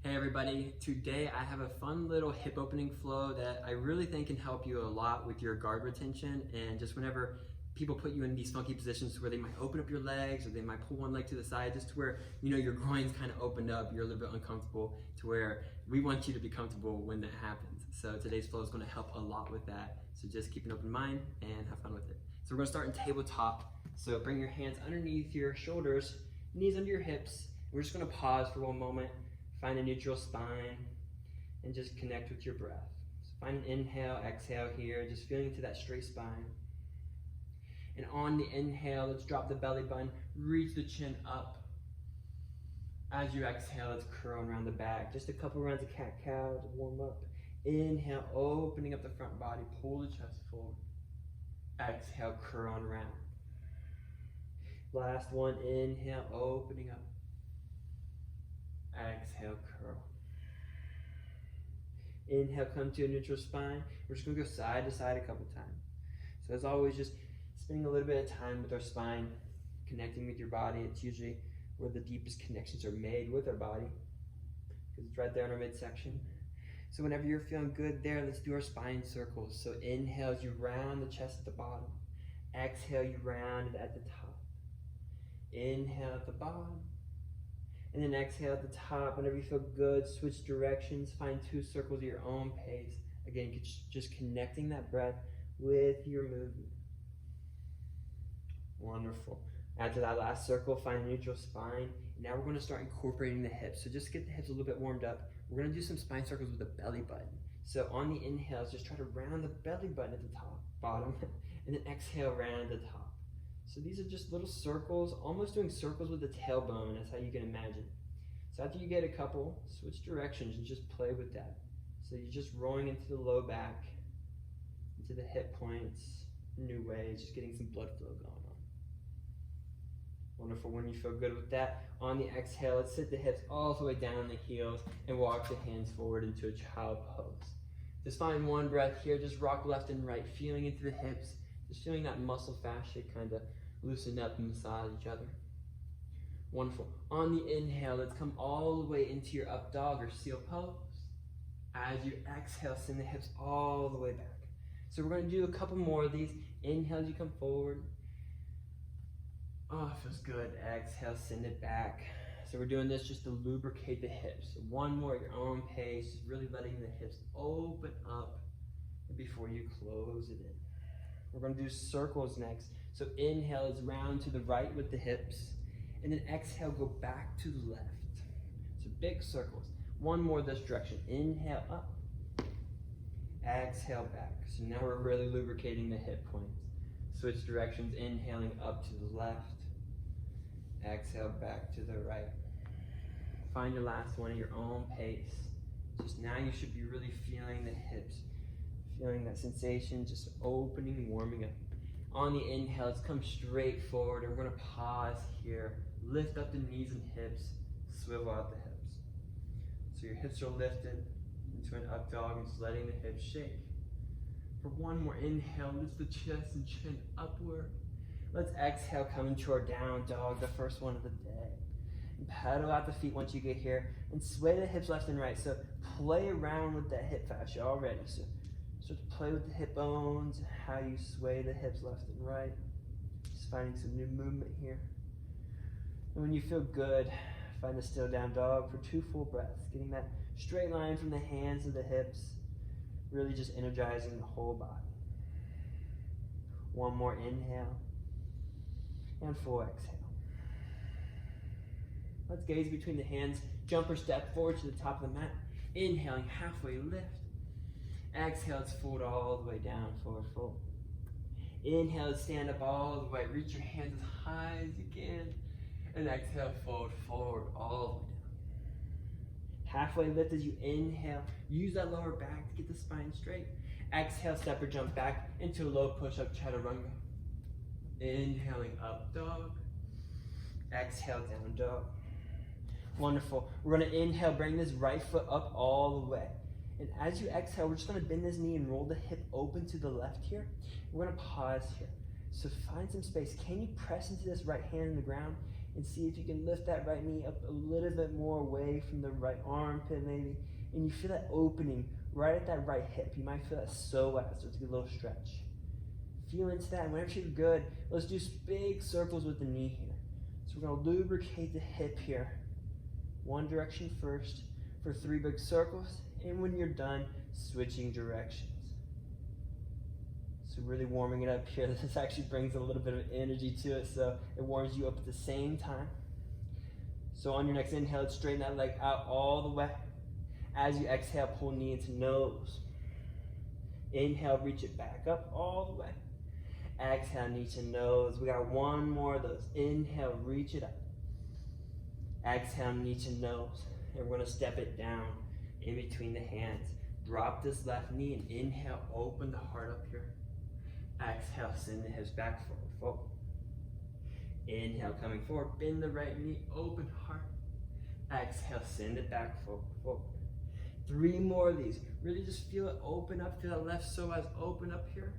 Hey everybody, today I have a fun little hip opening flow that I really think can help you a lot with your guard retention, and just whenever people put you in these funky positions where they might open up your legs or they might pull one leg to the side, just to where your groin's kind of opened up, you're a little bit uncomfortable, to where we want you to be comfortable when that happens. So today's flow is going to help a lot with that, so just keep an open mind and have fun with it. So we're going to start in tabletop. So bring your hands underneath your shoulders, knees under your hips. We're just going to pause for one moment. Find a neutral spine and just connect with your breath. So find an inhale, exhale here, just feeling into that straight spine. And on the inhale, let's drop the belly button, reach the chin up. As you exhale, let's curl around the back. Just a couple rounds of cat-cow to warm up. Inhale, opening up the front body, pull the chest forward. Exhale, curl and round. Last one, inhale, opening up. Exhale, curl. Inhale, come to a neutral spine. We're just going to go side to side a couple times. So as always, just spending a little bit of time with our spine, connecting with your body. It's usually where the deepest connections are made with our body, because it's right there in our midsection. So whenever you're feeling good there, let's do our spine circles. So inhale as you round the chest at the bottom. Exhale, you round it at the top. Inhale at the bottom. And then exhale at the top. Whenever you feel good, switch directions. Find 2 circles at your own pace. Again, just connecting that breath with your movement. Wonderful. After that last circle, find a neutral spine. Now we're going to start incorporating the hips. So just get the hips a little bit warmed up. We're going to do some spine circles with the belly button. So on the inhales, just try to round the belly button at the top, bottom, and then exhale, round the top. So these are just little circles, almost doing circles with the tailbone. That's how you can imagine. So after you get a couple, switch directions and just play with that. So you're just rolling into the low back, into the hip points, new ways, just getting some blood flow going on. Wonderful. When you feel good with that, on the exhale, let's sit the hips all the way down the heels and walk the hands forward into a child pose. Just find one breath here, just rock left and right, feeling into the hips, just feeling that muscle fascia kind of loosen up and massage each other. Wonderful. On the inhale, let's come all the way into your up dog or seal pose. As you exhale, send the hips all the way back. So we're going to do a couple more of these. Inhale as you come forward. Oh, it feels good. Exhale, send it back. So we're doing this just to lubricate the hips. So one more at your own pace, just really letting the hips open up before you close it in. We're going to do circles next. So inhale is round to the right with the hips, and then exhale, go back to the left. So big circles. One more this direction. Inhale up. Exhale back. So now we're really lubricating the hip points. Switch directions, inhaling up to the left. Exhale back to the right. Find your last one at your own pace. Just now you should be really feeling the hips. Feeling that sensation, just opening and warming up. On the inhale, let's come straight forward, and we're going to pause here. Lift up the knees and hips, swivel out the hips. So your hips are lifted into an up dog and just letting the hips shake. For one more inhale, lift the chest and chin upward. Let's exhale, come into our down dog, the first one of the day. And pedal out the feet once you get here, and sway the hips left and right. So play around with that hip fascia already. So start to play with the hip bones, how you sway the hips left and right. Just finding some new movement here. And when you feel good, find the still down dog for 2 full breaths, getting that straight line from the hands to the hips, really just energizing the whole body. One more inhale, and full exhale. Let's gaze between the hands, jumper step forward to the top of the mat, inhaling, halfway lift. Exhale, let's fold all the way down, forward fold. Inhale, let's stand up all the way. Reach your hands as high as you can. And exhale, fold forward all the way down. Halfway lift as you inhale. Use that lower back to get the spine straight. Exhale, step or jump back into a low push-up chaturanga. Inhaling up dog. Exhale, down dog. Wonderful. We're going to inhale, bring this right foot up all the way. And as you exhale, we're just going to bend this knee and roll the hip open to the left here. We're going to pause here. So find some space. Can you press into this right hand in the ground and see if you can lift that right knee up a little bit more away from the right armpit maybe. And you feel that opening right at that right hip. You might feel that psoas, so it's a good little stretch. Feel into that, and whenever you're good, let's do big circles with the knee here. So we're gonna lubricate the hip here. One direction first for 3 big circles, and when you're done, switching directions. So really warming it up here. This actually brings a little bit of energy to it, so it warms you up at the same time. So on your next inhale, straighten that leg out all the way. As you exhale, pull knee into nose. Inhale, reach it back up all the way. Exhale, knee to nose. We got one more of those. Inhale, reach it up. Exhale, knee to nose. And we're gonna step it down in between the hands. Drop this left knee and inhale, open the heart up here. Exhale, send the hips back forward, forward. Inhale, coming forward, bend the right knee, open heart. Exhale, send it back forward, forward. 3 more of these. Really just feel it open up, feel that left psoas open up here.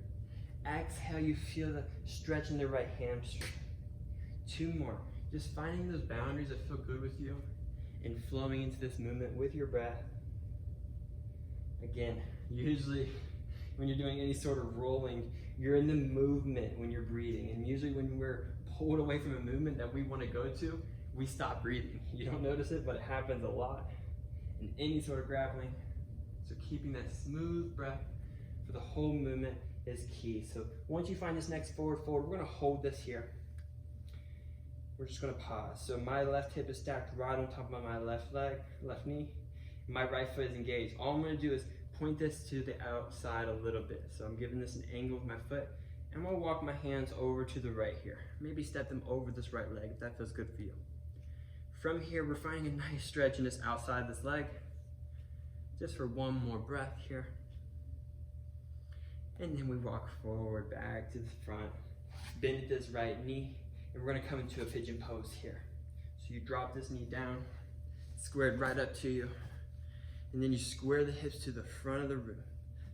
Exhale, you feel the stretch in the right hamstring. 2 more. Just finding those boundaries that feel good with you and flowing into this movement with your breath. Again, usually when you're doing any sort of rolling, you're in the movement when you're breathing. And usually when we're pulled away from a movement that we want to go to, we stop breathing. You don't notice it, but it happens a lot in any sort of grappling. So keeping that smooth breath for the whole movement is key. So once you find this next forward fold, we're gonna hold this here. We're just gonna pause. So my left hip is stacked right on top of my left leg, left knee. My right foot is engaged. All I'm gonna do is point this to the outside a little bit. So I'm giving this an angle with my foot. And I'm gonna walk my hands over to the right here. Maybe step them over this right leg if that feels good for you. From here, we're finding a nice stretch in this outside of this leg. Just for one more breath here. And then we walk forward back to the front. Bend this right knee, and we're gonna come into a pigeon pose here. So you drop this knee down, squared right up to you, and then you square the hips to the front of the room.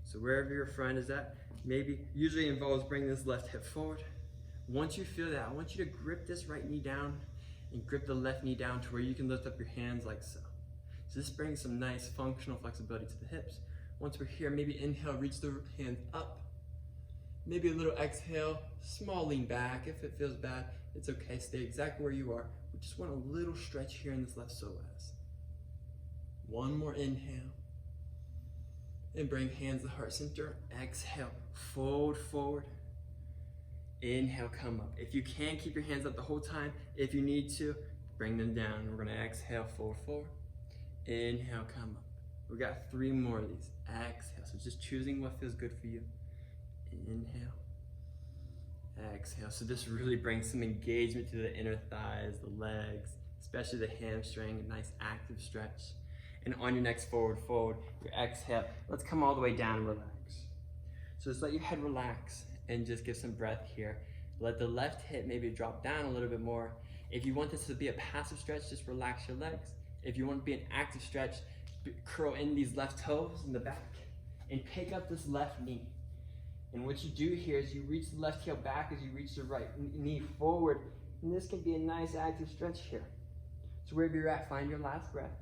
So wherever your front is at, maybe usually involves bringing this left hip forward. Once you feel that, I want you to grip this right knee down and grip the left knee down to where you can lift up your hands like so. So this brings some nice functional flexibility to the hips. Once we're here, maybe inhale, reach the hands up. Maybe a little exhale, small lean back. If it feels bad, it's okay, stay exactly where you are. We just want a little stretch here in this left psoas. One more inhale. And bring hands to heart center. Exhale, fold forward. Inhale, come up. If you can, keep your hands up the whole time. If you need to, bring them down. We're gonna exhale, fold forward. Inhale, come up. We got 3 more of these. Exhale, so just choosing what feels good for you. Inhale, exhale. So this really brings some engagement to the inner thighs, the legs, especially the hamstring, a nice active stretch. And on your next forward fold, your exhale, let's come all the way down and relax. So just let your head relax and just give some breath here. Let the left hip maybe drop down a little bit more. If you want this to be a passive stretch, just relax your legs. If you want to be an active stretch, curl in these left toes in the back and pick up this left knee. And what you do here is you reach the left heel back as you reach the right knee forward. And this can be a nice active stretch here. So wherever you're at, find your last breath.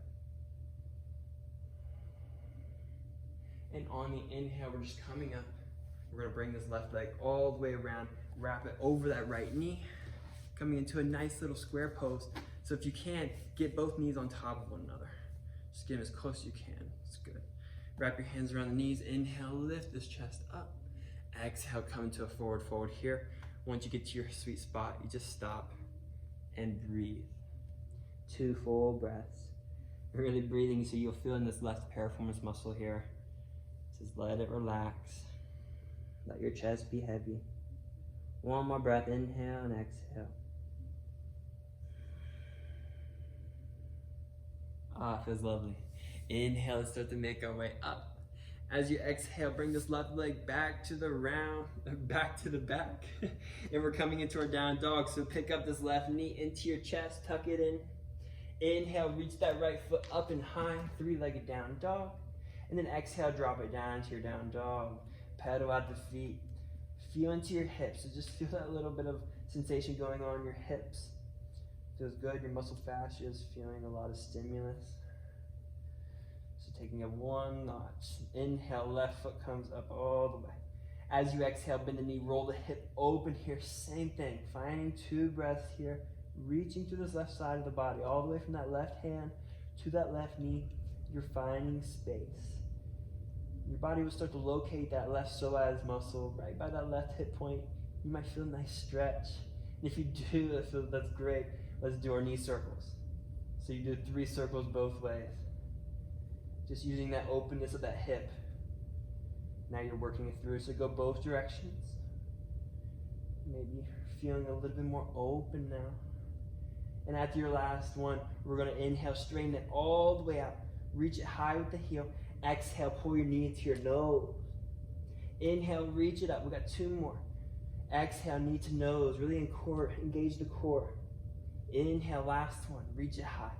And on the inhale, we're just coming up. We're gonna bring this left leg all the way around, wrap it over that right knee, coming into a nice little square pose. So if you can, get both knees on top of one another. Just get them as close as you can. It's good. Wrap your hands around the knees. Inhale, lift this chest up. Exhale, come into a forward fold here. Once you get to your sweet spot, you just stop and breathe. 2 full breaths. You're really breathing, so you'll feel in this left piriformis muscle here. Just let it relax. Let your chest be heavy. 1 more breath, inhale and exhale. Ah, feels lovely. Inhale, start to make our way up. As you exhale, bring this left leg back to the back. And we're coming into our down dog. So pick up this left knee into your chest, tuck it in. Inhale, reach that right foot up and high, 3-legged down dog. And then exhale, drop it down to your down dog. Pedal out the feet. Feel into your hips. So just feel that little bit of sensation going on in your hips. Feels good, your muscle fascia is feeling a lot of stimulus. So taking it one notch. Inhale, left foot comes up all the way. As you exhale, bend the knee, roll the hip open here. Same thing, finding 2 breaths here. Reaching to this left side of the body, all the way from that left hand to that left knee. You're finding space. Your body will start to locate that left psoas muscle right by that left hip point. You might feel a nice stretch. And if you do, that's great. Let's do our knee circles. So you do 3 circles both ways. Just using that openness of that hip. Now you're working it through, so go both directions. Maybe feeling a little bit more open now. And after your last one, we're gonna inhale, straighten it all the way out. Reach it high with the heel. Exhale, pull your knee into your nose. Inhale, reach it up. We got 2 more. Exhale, knee to nose. Really engage the core. Inhale, last one. Reach it high.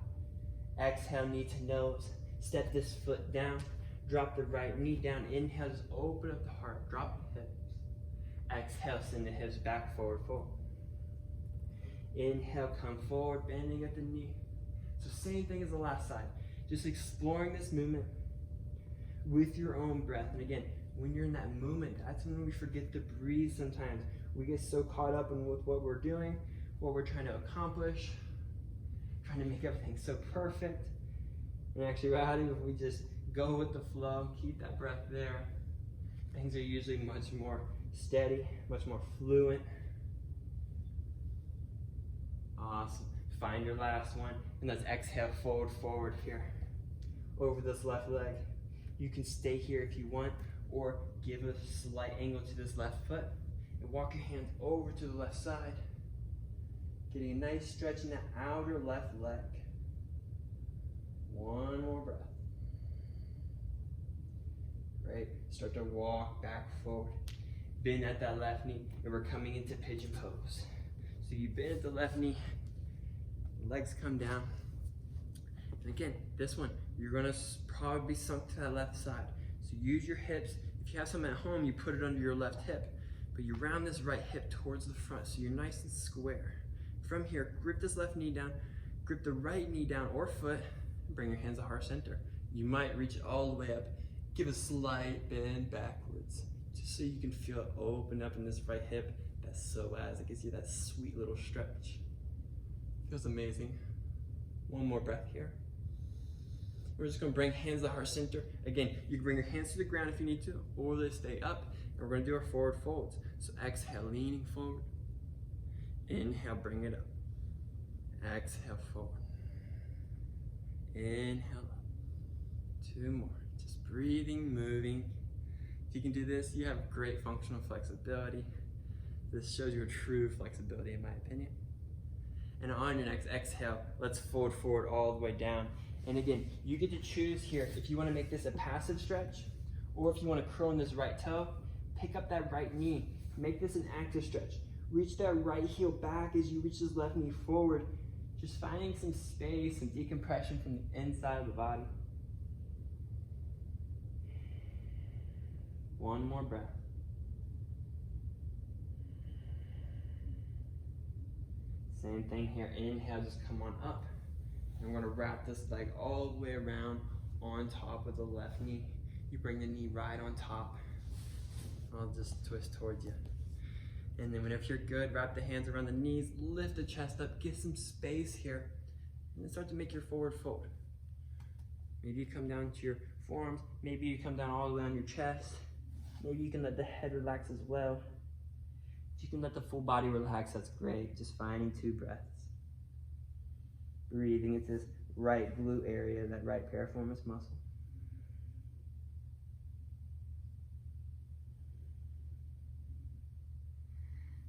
Exhale, knee to nose. Step this foot down. Drop the right knee down. Inhale, just open up the heart. Drop the hips. Exhale, send the hips back, forward, forward. Inhale, come forward, bending at the knee. So same thing as the last side. Just exploring this movement with your own breath. And again, when you're in that movement, that's when we forget to breathe sometimes. We get so caught up in with what we're doing, what we're trying to accomplish, trying to make everything so perfect. In actuality, if we just go with the flow, keep that breath there, things are usually much more steady, much more fluent. Awesome. Find your last one, and let's exhale, forward, forward here, over this left leg. You can stay here if you want, or give a slight angle to this left foot, and walk your hands over to the left side, getting a nice stretch in that outer left leg. One more breath. Great. Start to walk back forward. Bend at that left knee, and we're coming into pigeon pose. So you bend at the left knee, legs come down. And again, this one, you're gonna probably be sunk to that left side. So use your hips. If you have some at home, you put it under your left hip, but you round this right hip towards the front so you're nice and square. From here, grip this left knee down, grip the right knee down or foot, and bring your hands to heart center. You might reach it all the way up. Give a slight bend backwards, just so you can feel it open up in this right hip. That's psoas, it gives you that sweet little stretch. Feels amazing. One more breath here. We're just gonna bring hands to heart center. Again, you can bring your hands to the ground if you need to, or they stay up. And we're gonna do our forward folds. So exhale, leaning forward. Inhale, bring it up. Exhale, forward. Inhale up. 2 more. Just breathing, moving. If you can do this, you have great functional flexibility. This shows your true flexibility, in my opinion. And on your next exhale, let's fold forward all the way down. And again, you get to choose here if you want to make this a passive stretch, or if you want to curl in this right toe, pick up that right knee. Make this an active stretch. Reach that right heel back as you reach this left knee forward. Just finding some space and decompression from the inside of the body. One more breath. Same thing here. Inhale, just come on up. And we're gonna wrap this leg all the way around on top of the left knee. You bring the knee right on top. I'll just twist towards you. And then whenever you're good, wrap the hands around the knees, lift the chest up, give some space here, and then start to make your forward fold. Maybe you come down to your forearms, maybe you come down all the way on your chest. Maybe you can let the head relax as well. If you can let the full body relax, that's great. Just finding 2 breaths. Breathing into this right glute area, that right piriformis muscle.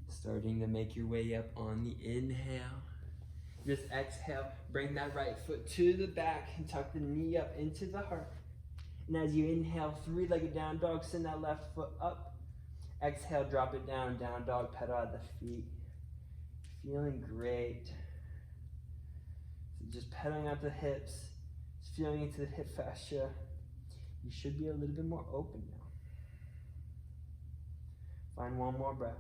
Starting to make your way up on the inhale. Just exhale, bring that right foot to the back and tuck the knee up into the heart. And as you inhale, 3-legged down dog, send that left foot up. Exhale, drop it down, down dog, pedal at the feet. Feeling great. So just pedaling out the hips, just feeling into the hip fascia. You should be a little bit more open now. Find one more breath.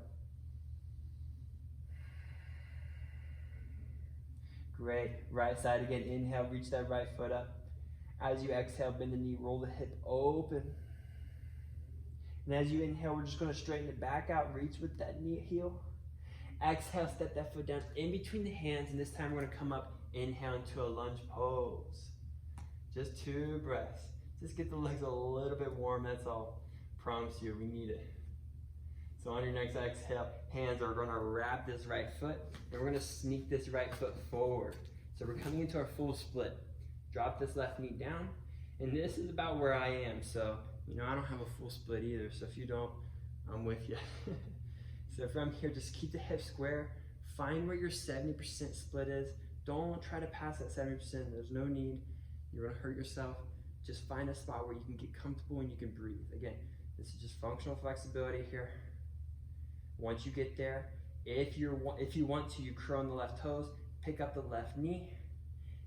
Great. Right side again. Inhale, reach that right foot up. As you exhale, bend the knee, roll the hip open. And as you inhale, we're just going to straighten it back out, reach with that knee heel. Exhale, step that foot down in between the hands, and this time we're going to come up, inhale into a lunge pose. Just 2 breaths. Just get the legs a little bit warm, that's all. Promise you, we need it. So on your next exhale, hands are going to wrap this right foot, and we're going to sneak this right foot forward. So we're coming into our full split. Drop this left knee down, and this is about where I am. So, you know, I don't have a full split either, so if you don't, I'm with you. So from here, just keep the hips square. Find where your 70% split is. Don't try to pass that 70%. There's no need. You're going to hurt yourself. Just find a spot where you can get comfortable and you can breathe. Again, this is just functional flexibility here. Once you get there, if you want to, you curl on the left toes, pick up the left knee,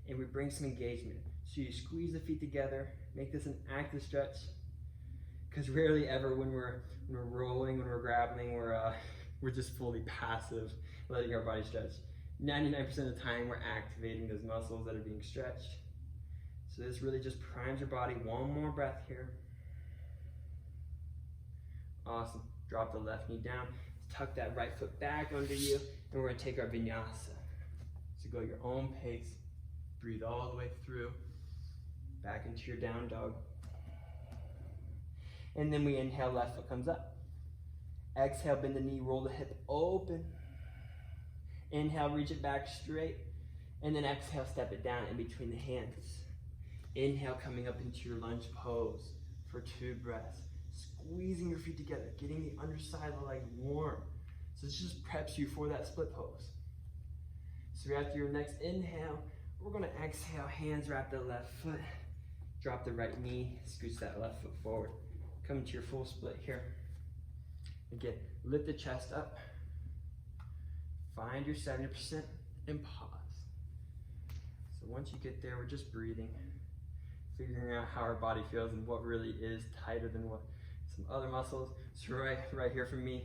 and we bring some engagement. So you squeeze the feet together, make this an active stretch, because rarely ever when we're rolling, when we're grappling, we're just fully passive, letting our body stretch. 99% of the time, we're activating those muscles that are being stretched. So this really just primes your body. One more breath here. Awesome. Drop the left knee down. Tuck that right foot back under you, and we're going to take our vinyasa. So go at your own pace. Breathe all the way through. Back into your down dog. And then we inhale, left foot comes up. Exhale, bend the knee, roll the hip open. Inhale, reach it back straight. And then exhale, step it down in between the hands. Inhale, coming up into your lunge pose for 2 breaths. Squeezing your feet together, getting the underside of the leg warm. So this just preps you for that split pose. So after your next inhale, we're going to exhale, hands wrap the left foot. Drop the right knee, scooch that left foot forward. Come into your full split here. Again, lift the chest up. Find your 70% and pause. So once you get there, we're just breathing, figuring out how our body feels and what really is tighter than what some other muscles. So right here for me,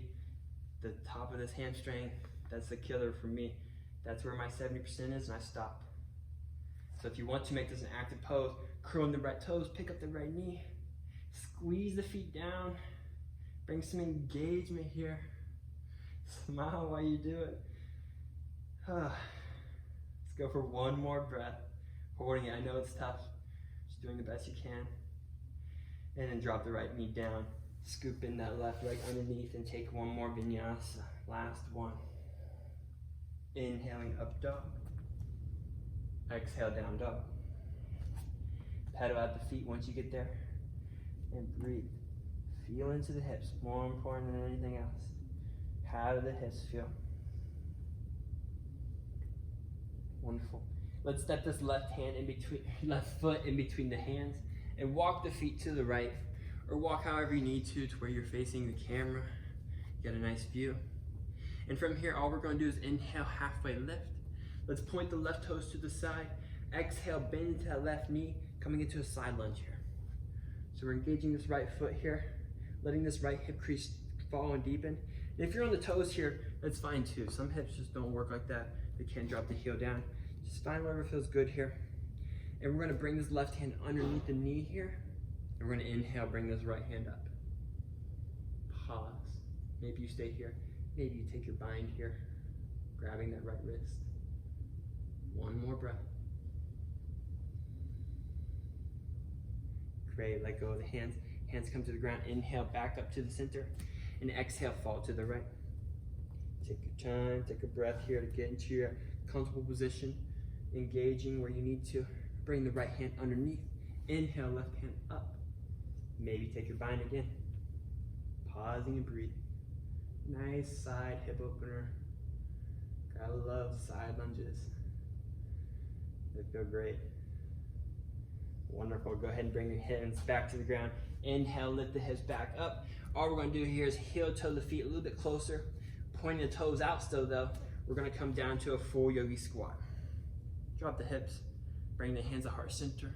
the top of this hamstring, that's the killer for me. That's where my 70% is, and I stop. So if you want to make this an active pose, curl in the right toes, pick up the right knee, squeeze the feet down, bring some engagement here. Smile while you do it. Let's go for one more breath. Holding it, I know it's tough. Just doing the best you can. And then drop the right knee down. Scoop in that left leg underneath and take one more vinyasa. Last one. Inhaling up dog. Exhale down dog. Pedal out the feet once you get there. And breathe. Feel into the hips, more important than anything else. How do the hips feel? Wonderful. Let's step this left foot in between the hands and walk the feet to the right, or walk however you need to where you're facing the camera. Get a nice view. And from here, all we're going to do is inhale, halfway lift. Let's point the left toes to the side. Exhale, bend into that left knee, coming into a side lunge here. So we're engaging this right foot here, letting this right hip crease fall and deepen. And if you're on the toes here, that's fine too. Some hips just don't work like that. They can't drop the heel down. Just find whatever feels good here. And we're going to bring this left hand underneath the knee here. And we're going to inhale, bring this right hand up. Pause. Maybe you stay here. Maybe you take your bind here, grabbing that right wrist. One more breath. Great, let go of the hands. Hands come to the ground. Inhale, back up to the center. And exhale, fall to the right. Take your time, take a breath here to get into your comfortable position. Engaging where you need to. Bring the right hand underneath. Inhale, left hand up. Maybe take your bind again. Pausing and breathing. Nice side hip opener. Gotta love side lunges. They feel great. Wonderful. Go ahead and bring your hands back to the ground. Inhale, lift the hips back up. All we're going to do here is heel toe the feet a little bit closer. Pointing the toes out still though. We're going to come down to a full yogi squat. Drop the hips. Bring the hands to heart center.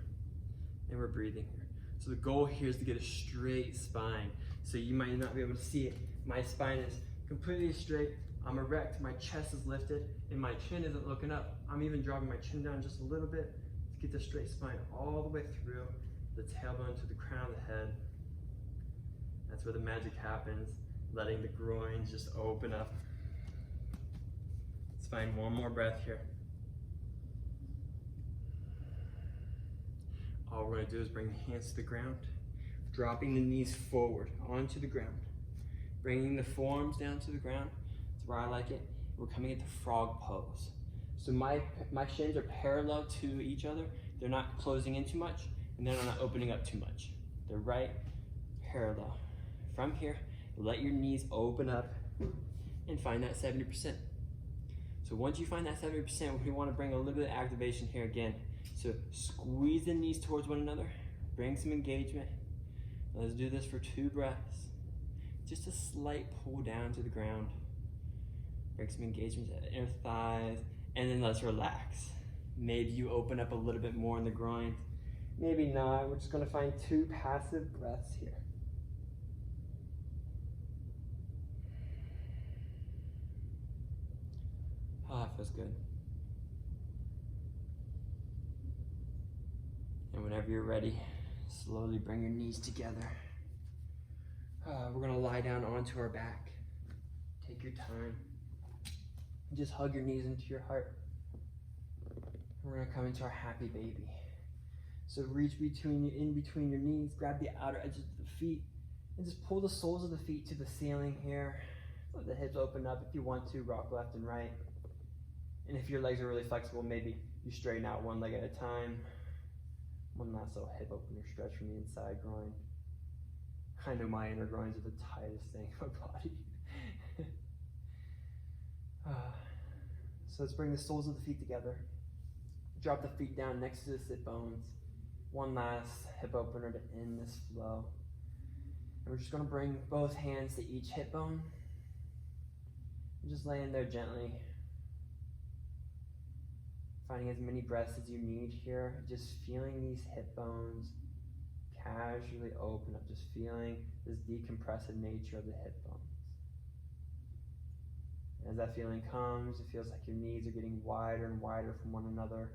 And we're breathing here. So the goal here is to get a straight spine. So you might not be able to see it. My spine is completely straight. I'm erect, my chest is lifted, and my chin isn't looking up. I'm even dropping my chin down just a little bit to get the straight spine all the way through the tailbone to the crown of the head. That's where the magic happens, letting the groins just open up. Let's find one more breath here. All we're gonna do is bring the hands to the ground, dropping the knees forward onto the ground, bringing the forearms down to the ground. That's where I like it. We're coming into frog pose. So my shins are parallel to each other. They're not closing in too much, and they're not opening up too much. They're right parallel. From here, let your knees open up and find that 70%. So once you find that 70%, we want to bring a little bit of activation here again. So squeeze the knees towards one another, bring some engagement. Let's do this for 2 breaths. Just a slight pull down to the ground. Bring some engagement to the inner thighs, and then let's relax. Maybe you open up a little bit more in the groin. Maybe not. We're just gonna find 2 passive breaths here. Ah, it feels good. And whenever you're ready, slowly bring your knees together. We're gonna lie down onto our back. Take your time. Just hug your knees into your heart. We're gonna come into our happy baby. So reach in between your knees, grab the outer edges of the feet, and just pull the soles of the feet to the ceiling here. Let the hips open up if you want to, rock left and right. And if your legs are really flexible, maybe you straighten out one leg at a time. One last little hip opener stretch from the inside groin. I know my inner groins are the tightest thing in my body. So let's bring the soles of the feet together. Drop the feet down next to the sit bones. One last hip opener to end this flow. And we're just gonna bring both hands to each hip bone. And just lay in there gently. Finding as many breaths as you need here. Just feeling these hip bones casually open up. Just feeling this decompressive nature of the hip bones. As that feeling comes, it feels like your knees are getting wider and wider from one another.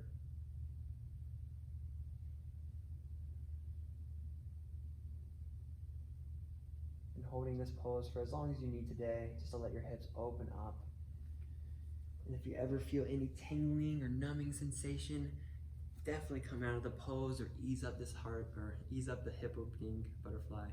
And holding this pose for as long as you need today, just to let your hips open up. And if you ever feel any tingling or numbing sensation, definitely come out of the pose or ease up this heart or ease up the hip opening butterfly.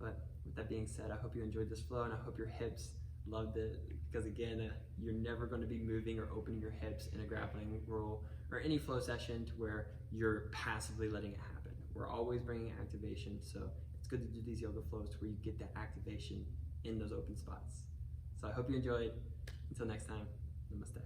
But with that being said, I hope you enjoyed this flow and I hope your hips loved it, because again, you're never going to be moving or opening your hips in a grappling roll or any flow session to where you're passively letting it happen. We're always bringing activation, so it's good to do these yoga flows to where you get that activation in those open spots. So I hope you enjoyed. Until next time, namaste.